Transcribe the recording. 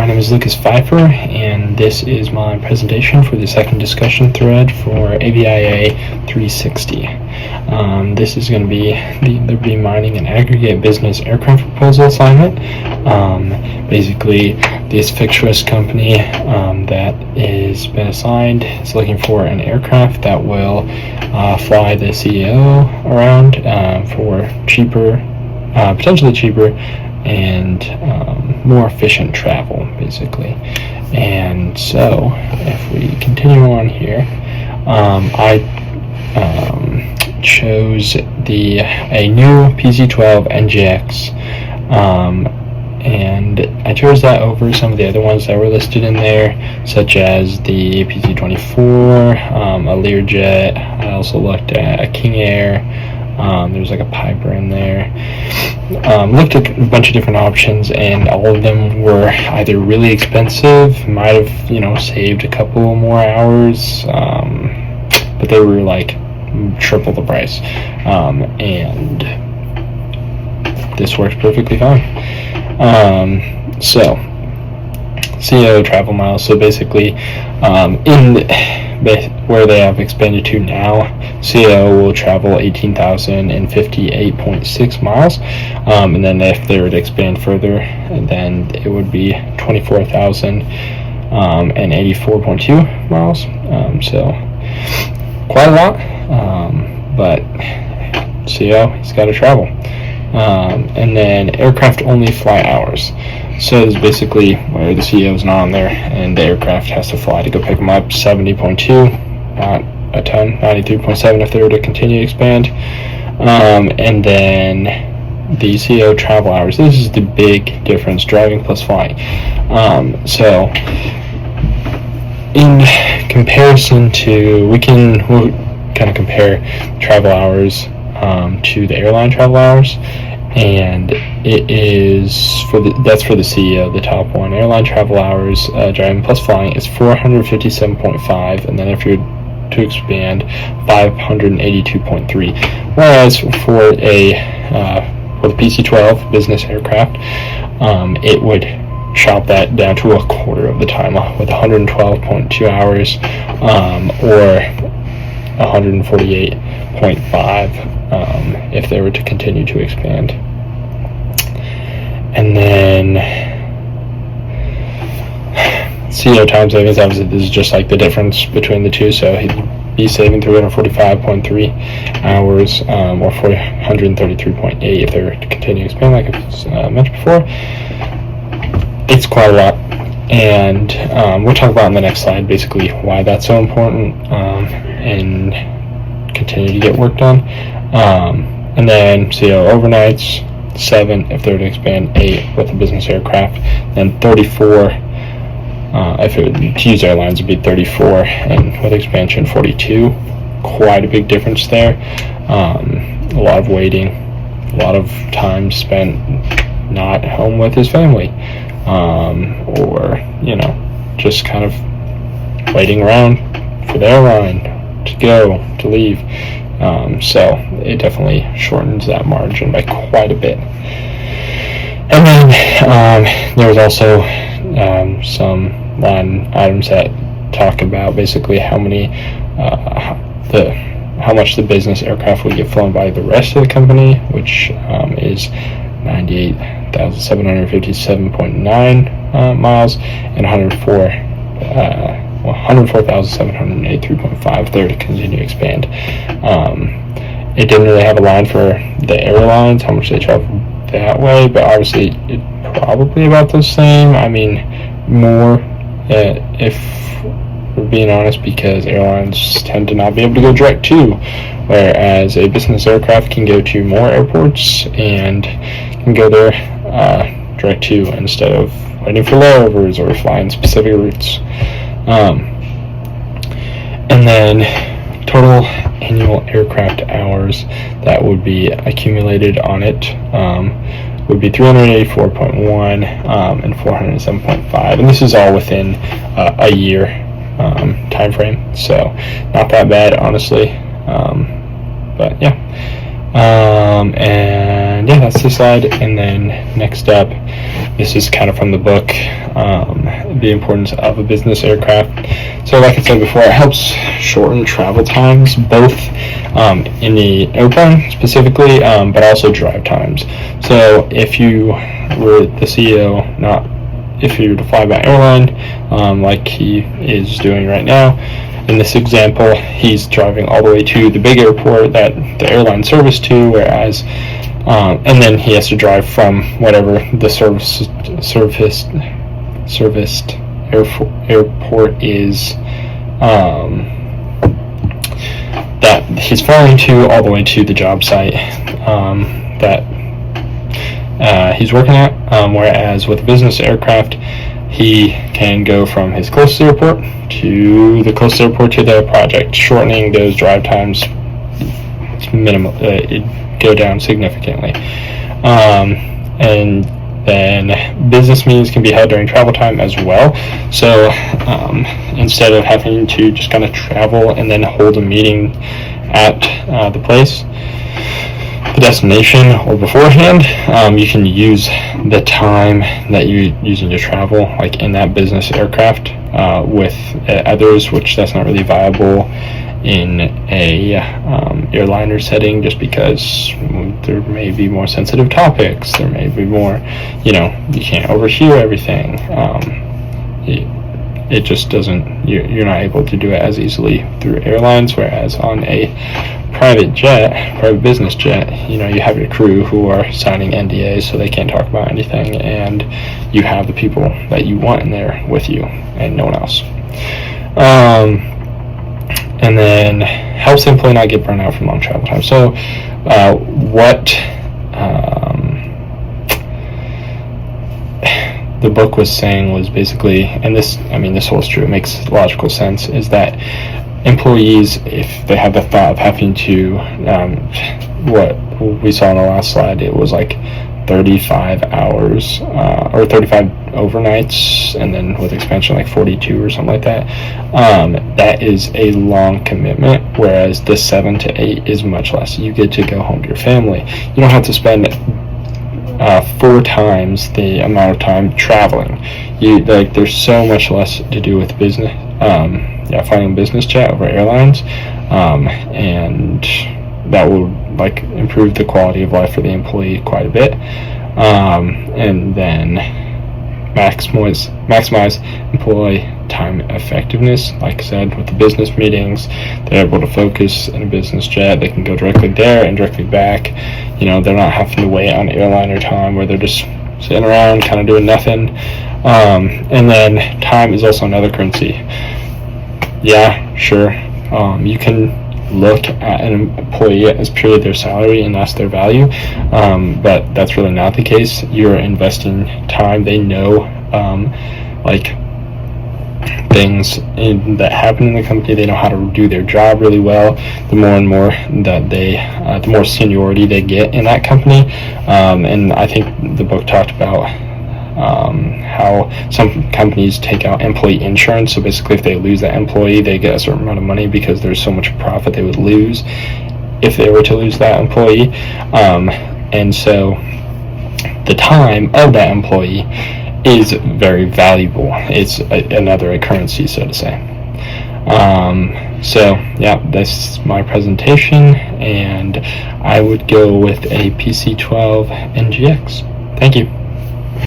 My name is Lucas Pfeiffer, and this is my presentation for the second discussion thread for AVIA 360. This is going to be the Liberty Mining and Aggregate Business Aircraft Proposal assignment. Basically, this fictitious company that is been assigned is looking for an aircraft that will fly the CEO around for cheaper, potentially cheaper, and more efficient travel, basically. And so, if we continue on here, I chose a new PC-12 NGX, and I chose that over some of the other ones that were listed in there, such as the PC-24, a Learjet. I also looked at a King Air. There's like a Piper in there. Looked at a bunch of different options, and all of them were either really expensive, might have saved a couple more hours, but they were like triple the price, and this works perfectly fine. So CEO travel miles. So basically, where they have expanded to now, CEO will travel 18,058.6 miles, and then if they were to expand further, then it would be 24,084.2 miles. So quite a lot, but CEO, he's got to travel. And then aircraft only fly hours. So it's basically where the CEO is not on there, and the aircraft has to fly to go pick them up. 70.2, not a ton. 93.7 if they were to continue to expand. And then the CEO travel hours. This is the big difference: driving plus flying. So in comparison to, we'll kind of compare travel hours to the airline travel hours, and it is that's for the CEO, the top one. Airline travel hours, driving plus flying, is 457.5, and then if you're to expand, 582.3. Whereas for the PC-12 business aircraft, it would chop that down to a quarter of the time, with 112.2 hours, or 148.5 if they were to continue to expand. And then CEO time savings, obviously this is just like the difference between the two, so he'd be saving 345.3 hours, or 433.8 if they were to continue to expand, like I mentioned before. It's quite a lot, and we'll talk about in the next slide basically why that's so important, and continue to get work done. And then CEO overnights, 7 if they were to expand, 8 with a business aircraft, then 34 if it would to use airlines would be 34, and with expansion 42. Quite a big difference there. A lot of waiting, a lot of time spent not home with his family, or just kind of waiting around for the airline to leave. So it definitely shortens that margin by quite a bit. And then there was also some line items that talk about basically how much the business aircraft would get flown by the rest of the company, which is 98,757.9 miles, and 104,783.5 there to continue to expand. It didn't really have a line for the airlines, how much they travel that way, but obviously it's probably about the same. I mean, more, if we're being honest, because airlines tend to not be able to go direct to, whereas a business aircraft can go to more airports and can go there direct to, instead of waiting for layovers or flying specific routes. And then total annual aircraft hours that would be accumulated on it would be 384.1 and 407.5, and this is all within a year time frame, so not that bad, honestly. But yeah, and yeah, that's the slide. And then next up, this is kind of from the book. the importance of a business aircraft. So like I said before, it helps shorten travel times, both in the airplane specifically, but also drive times. So if you were the CEO, if you were to fly by airline, like he is doing right now, in this example, he's driving all the way to the big airport that the airline service to, whereas and then he has to drive from whatever the serviced airport is that he's flying to, all the way to the job site that he's working at. Whereas with a business aircraft, he can go from his closest airport to the closest airport to the project, shortening those drive times go down significantly. And then business meetings can be held during travel time as well. So instead of having to just kind of travel and then hold a meeting at the place, the destination, or beforehand, you can use the time that you're using to travel, like in that business aircraft, with others, which that's not really viable in a airliner setting, just because there may be more sensitive topics, there may be more, you can't overhear everything. It just doesn't, you're not able to do it as easily through airlines, whereas on a private business jet, you have your crew who are signing NDAs, so they can't talk about anything, and you have the people that you want in there with you and no one else. And then helps the employee not get burned out from long travel time. So what the book was saying was basically, and this holds true, it makes logical sense, is that employees, if they have the thought of having to, what we saw on the last slide, it was like 35 hours or 35 overnights, and then with expansion like 42 or something like that. That is a long commitment, whereas the 7 to 8 is much less. You get to go home to your family. You don't have to spend 4 times the amount of time traveling. There's so much less to do with business, flying a business jet over airlines, and that will improve the quality of life for the employee quite a bit, and then maximize employee time effectiveness. Like I said, with the business meetings, they're able to focus in a business jet. They can go directly there and directly back. They're not having to wait on airliner time where they're just sitting around kind of doing nothing. And then time is also another currency. Yeah, sure, you can look at an employee as purely their salary and that's their value, but that's really not the case. You're investing time. They know things that happen in the company. They know how to do their job really well. The more and more that the more seniority they get in that company, and I think the book talked about how some companies take out employee insurance. So basically, if they lose that employee, they get a certain amount of money because there's so much profit they would lose if they were to lose that employee. And so the time of that employee is very valuable. It's another currency, so to say. So yeah, that's my presentation, and I would go with a PC-12 NGX. Thank you.